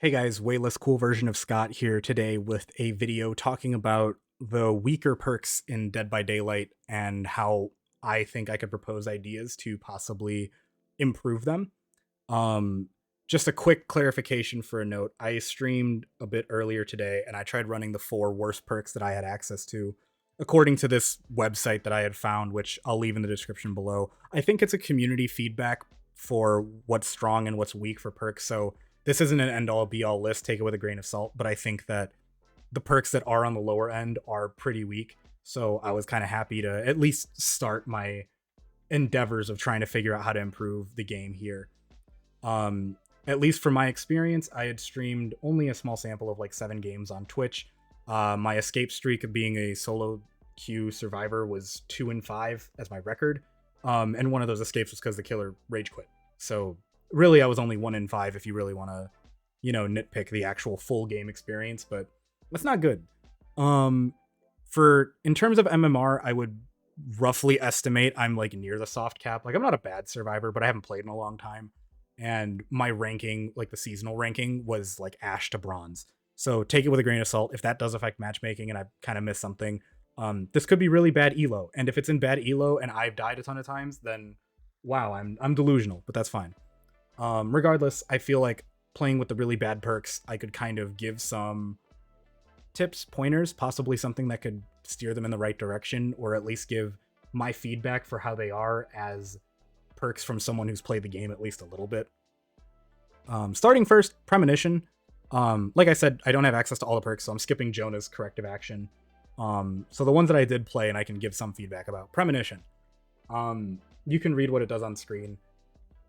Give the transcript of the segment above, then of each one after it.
Hey guys, way less cool version of Scott here today with a video talking about the weaker perks in Dead by Daylight and how I think I could propose ideas to possibly improve them. Um, just a quick clarification for a note. I streamed a bit earlier today and I tried running the four worst perks that I had access to according to this website that I had found, which I'll leave in the description below. I think it's a community feedback for what's strong and what's weak for perks. So this isn't an end all be all list, take it with a grain of salt, but I think that the perks that are on the lower end are pretty weak. So I was kind of happy to at least start my endeavors of trying to figure out how to improve the game here. At least from my experience, I had streamed only a small sample of like 7 games on Twitch. My escape streak of being a solo queue survivor was 2-5 as my record. And one of those escapes was because the killer rage quit. So really, I was only 1-5 if you really want to, nitpick the actual full game experience, but that's not good. For in terms of MMR, I would roughly estimate I'm like near the soft cap. Like I'm not a bad survivor, but I haven't played in a long time. And my ranking, like the seasonal ranking, was like ash to bronze. So take it with a grain of salt. If that does affect matchmaking and I kind of missed something, this could be really bad elo. And if it's in bad elo and I've died a ton of times, then wow, I'm delusional, but that's fine. Regardless, I feel like playing with the really bad perks, I could kind of give some tips, pointers, possibly something that could steer them in the right direction, or at least give my feedback for how they are as perks from someone who's played the game at least a little bit. Starting first, Premonition. Like I said, I don't have access to all the perks, so I'm skipping Jonah's corrective action. So the ones that I did play and I can give some feedback about. Premonition. You can read what it does on screen.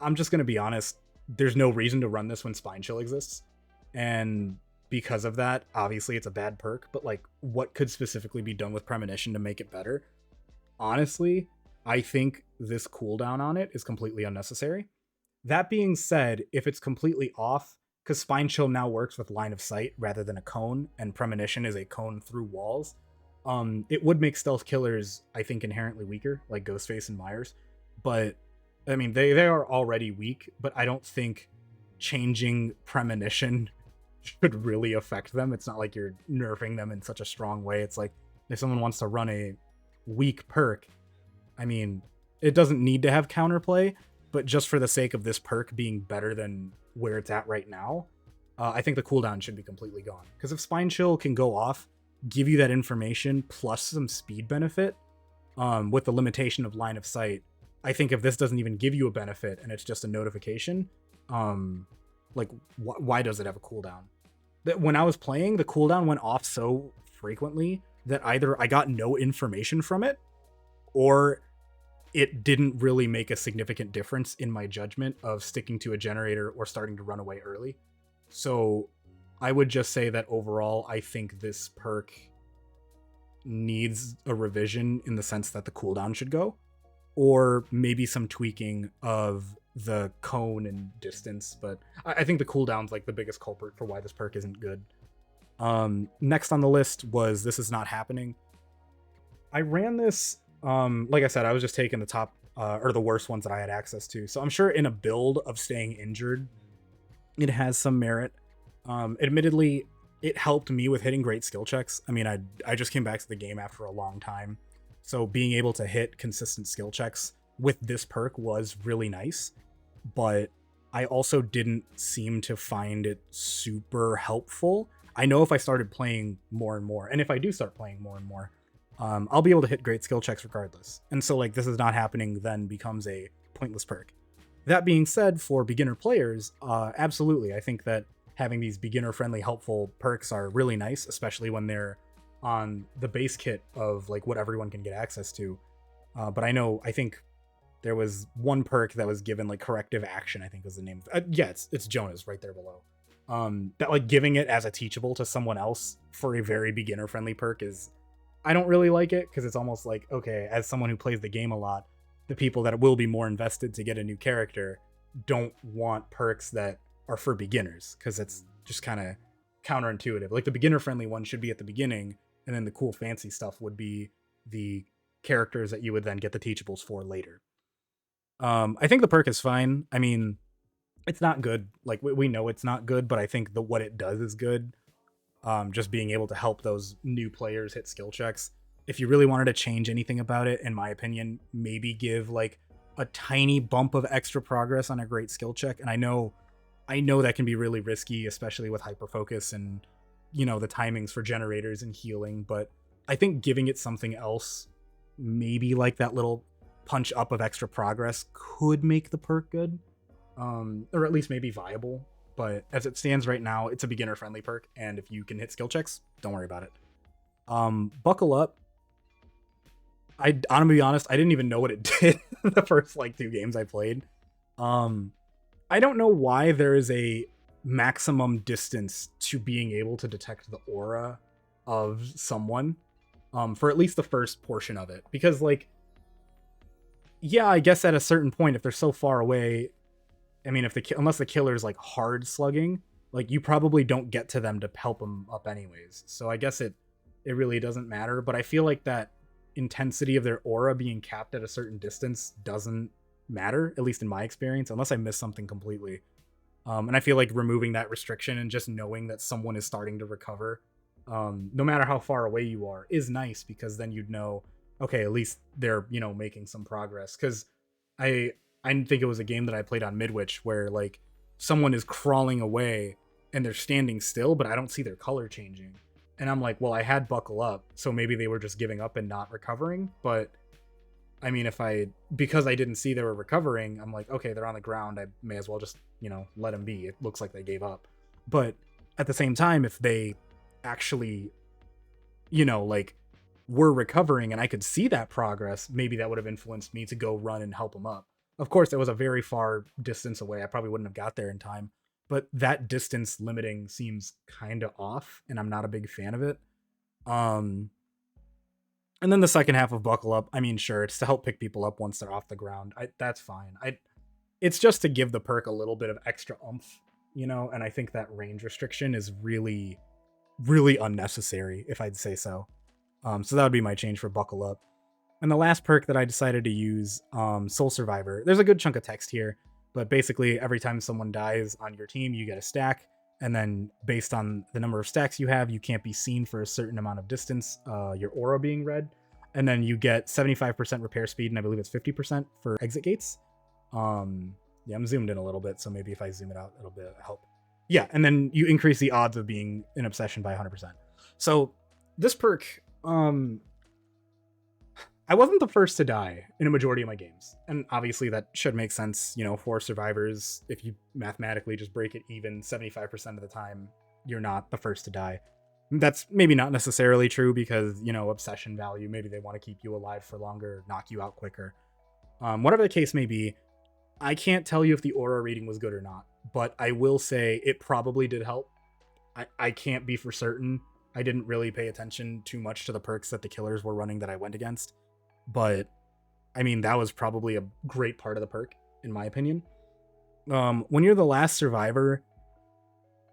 I'm just going to be honest, there's no reason to run this when Spine Chill exists. And because of that, obviously it's a bad perk, but like what could specifically be done with Premonition to make it better? Honestly, I think this cooldown on it is completely unnecessary. That being said, if it's completely off, because Spine Chill now works with line of sight rather than a cone, and Premonition is a cone through walls, it would make stealth killers, I think, inherently weaker, like Ghostface and Myers. But I mean, they are already weak, but I don't think changing Premonition should really affect them. It's not like you're nerfing them in such a strong way. It's like if someone wants to run a weak perk, I mean, it doesn't need to have counterplay, but just for the sake of this perk being better than where it's at right now, I think the cooldown should be completely gone. Because if Spine Chill can go off, give you that information plus some speed benefit, with the limitation of line of sight, I think if this doesn't even give you a benefit and it's just a notification, why does it have a cooldown? That when I was playing, the cooldown went off so frequently that either I got no information from it, or it didn't really make a significant difference in my judgment of sticking to a generator or starting to run away early. So I would just say that overall, I think this perk needs a revision in the sense that the cooldown should go, or maybe some tweaking of the cone and distance. But I think the cooldown's like the biggest culprit for why this perk isn't good. Next on the list was This Is Not Happening. I ran this, like I said, I was just taking the top or the worst ones that I had access to. So I'm sure in a build of staying injured, it has some merit. Admittedly, it helped me with hitting great skill checks. I mean, I just came back to the game after a long time. So being able to hit consistent skill checks with this perk was really nice, but I also didn't seem to find it super helpful. I know if I started playing more and more, and if I do start playing more and more, I'll be able to hit great skill checks regardless. And so like This Is Not Happening then becomes a pointless perk. That being said, for beginner players, absolutely. I think that having these beginner-friendly, helpful perks are really nice, especially when they're on the base kit of like what everyone can get access to. But I think there was one perk that was given like corrective action, I think was the name of it. Yeah, it's Jonah's right there below. That like giving it as a teachable to someone else for a very beginner-friendly perk is, I don't really like it, because it's almost like, okay, as someone who plays the game a lot, the people that will be more invested to get a new character don't want perks that are for beginners, because it's just kind of counterintuitive. Like the beginner-friendly one should be at the beginning, and then the cool fancy stuff would be the characters that you would then get the teachables for later. I think the perk is fine. I mean, It's not good. Like we know it's not good, but I think what it does is good. Just being able to help those new players hit skill checks. If you really wanted to change anything about it, in my opinion, maybe give like a tiny bump of extra progress on a great skill check. And I know that can be really risky, especially with hyper focus and the timings for generators and healing. But I think giving it something else, maybe like that little punch up of extra progress, could make the perk good, or at least maybe viable. But as it stands right now, it's a beginner friendly perk, and if you can hit skill checks, don't worry about it. Buckle Up, I'm gonna be honest, I didn't even know what it did the first like 2 games I played. I don't know why there is a maximum distance to being able to detect the aura of someone, for at least the first portion of it, because like, yeah, I guess at a certain point, if they're so far away, I mean, unless the killer's like hard slugging, like you probably don't get to them to help them up anyways. So I guess it really doesn't matter. But I feel like that intensity of their aura being capped at a certain distance doesn't matter, at least in my experience, unless I miss something completely. And I feel like removing that restriction and just knowing that someone is starting to recover, no matter how far away you are, is nice, because then you'd know, okay, at least they're making some progress. Because I think it was a game that I played on Midwich where like someone is crawling away and they're standing still, but I don't see their color changing. And I'm like, well, I had Buckle Up, so maybe they were just giving up and not recovering. But I mean, because I didn't see they were recovering, I'm like, okay, they're on the ground. I may as well just, let them be. It looks like they gave up. But at the same time, if they actually, like were recovering and I could see that progress, maybe that would have influenced me to go run and help them up. Of course, it was a very far distance away. I probably wouldn't have got there in time, but that distance limiting seems kind of off, and I'm not a big fan of it. And then the second half of Buckle Up, I mean, sure, it's to help pick people up once they're off the ground. That's fine. It's just to give the perk a little bit of extra oomph, and I think that range restriction is really, really unnecessary, if I'd say so. So that would be my change for Buckle Up. And the last perk that I decided to use, Soul Survivor. There's a good chunk of text here, but basically every time someone dies on your team, you get a stack. And then based on the number of stacks you have, you can't be seen for a certain amount of distance, your aura being red. And then you get 75% repair speed, and I believe it's 50% for exit gates. Yeah, I'm zoomed in a little bit, so maybe if I zoom it out, it'll help. Yeah, and then you increase the odds of being an obsession by 100%. So this perk, I wasn't the first to die in a majority of my games. And obviously that should make sense, for survivors. If you mathematically just break it even 75% of the time, you're not the first to die. That's maybe not necessarily true because, obsession value, maybe they want to keep you alive for longer, knock you out quicker. Whatever the case may be, I can't tell you if the aura reading was good or not, but I will say it probably did help. I can't be for certain. I didn't really pay attention too much to the perks that the killers were running that I went against. But I mean, that was probably a great part of the perk, in my opinion. When you're the last survivor,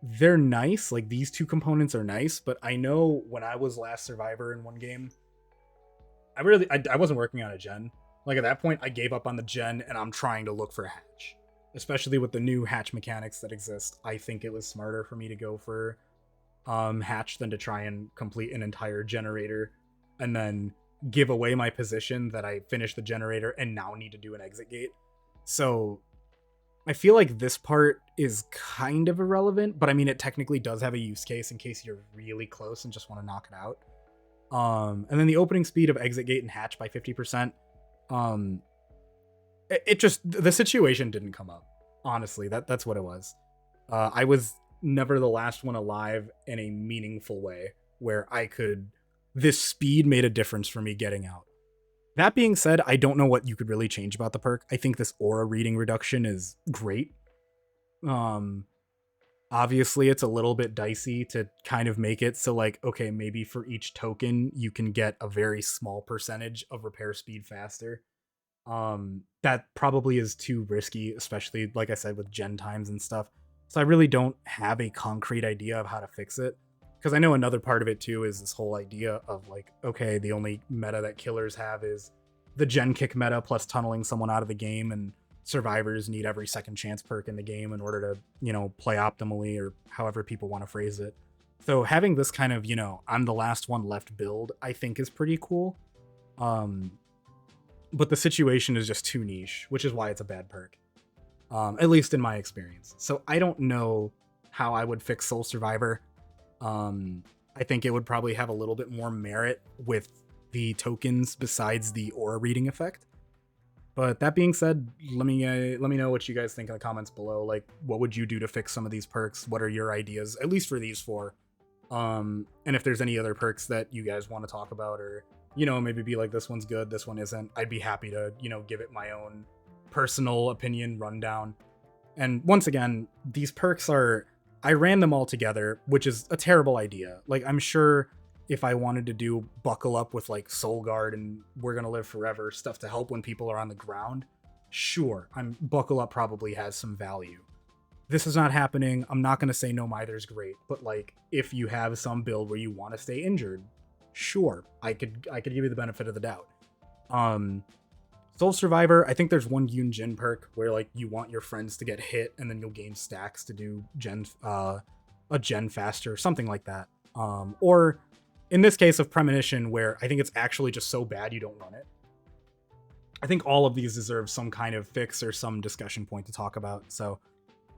they're nice. Like, these two components are nice, but I know when I was last survivor in one game, I wasn't working on a gen. Like, at that point, I gave up on the gen, and I'm trying to look for a hatch. Especially with the new hatch mechanics that exist, I think it was smarter for me to go for hatch than to try and complete an entire generator and then give away my position that I finished the generator and now need to do an exit gate. So I feel like this part is kind of irrelevant, but I mean, it technically does have a use case in case you're really close and just want to knock it out. And then the opening speed of exit gate and hatch by 50%. The situation didn't come up. Honestly, that's what it was. I was never the last one alive in a meaningful way where this speed made a difference for me getting out. That being said, I don't know what you could really change about the perk. I think this aura reading reduction is great. Obviously it's a little bit dicey to kind of make it so like, okay, maybe for each token you can get a very small percentage of repair speed faster. That probably is too risky, especially like I said with gen times and stuff. So I really don't have a concrete idea of how to fix it. Because I know another part of it too is this whole idea of like, okay, the only meta that killers have is the gen kick meta plus tunneling someone out of the game, and survivors need every second chance perk in the game in order to, you know, play optimally, or however people want to phrase it. So having this kind of, you know, I'm the last one left build, I think is pretty cool. But the situation is just too niche, which is why it's a bad perk. At least in my experience. So I don't know how I would fix Soul Survivor. I think it would probably have a little bit more merit with the tokens besides the aura reading effect. But that being said, let me know what you guys think in the comments below. Like, what would you do to fix some of these perks? What are your ideas, at least for these four? And if there's any other perks that you guys want to talk about, or, you know, maybe be like, this one's good, this one isn't, I'd be happy to, you know, give it my own personal opinion rundown. And once again, these perks I ran them all together, which is a terrible idea. Like, I'm sure if I wanted to do Buckle Up with like Soul Guard and We're Gonna Live Forever, stuff to help when people are on the ground, sure, Buckle Up probably has some value. This is not happening. I'm not gonna say No Mither's great, but like, if you have some build where you want to stay injured, sure, I could give you the benefit of the doubt. Soul Survivor, I think there's one Yoon Jin perk where like you want your friends to get hit and then you'll gain stacks to do a gen faster, something like that. Or in this case of Premonition, where I think it's actually just so bad you don't run it. I think all of these deserve some kind of fix or some discussion point to talk about. So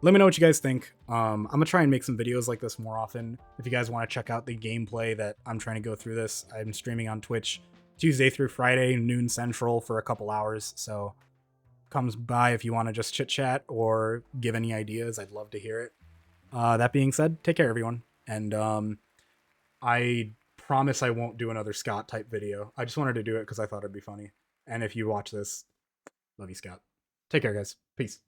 let me know what you guys think. I'm gonna try and make some videos like this more often. If you guys want to check out the gameplay that I'm trying to go through this, I'm streaming on Twitch Tuesday through Friday, noon central, for a couple hours. So comes by if you want to just chit chat or give any ideas. I'd love to hear it. That being said, take care, everyone. And I promise I won't do another Scott type video. I just wanted to do it because I thought it'd be funny. And if you watch this, love you, Scott. Take care, guys. Peace.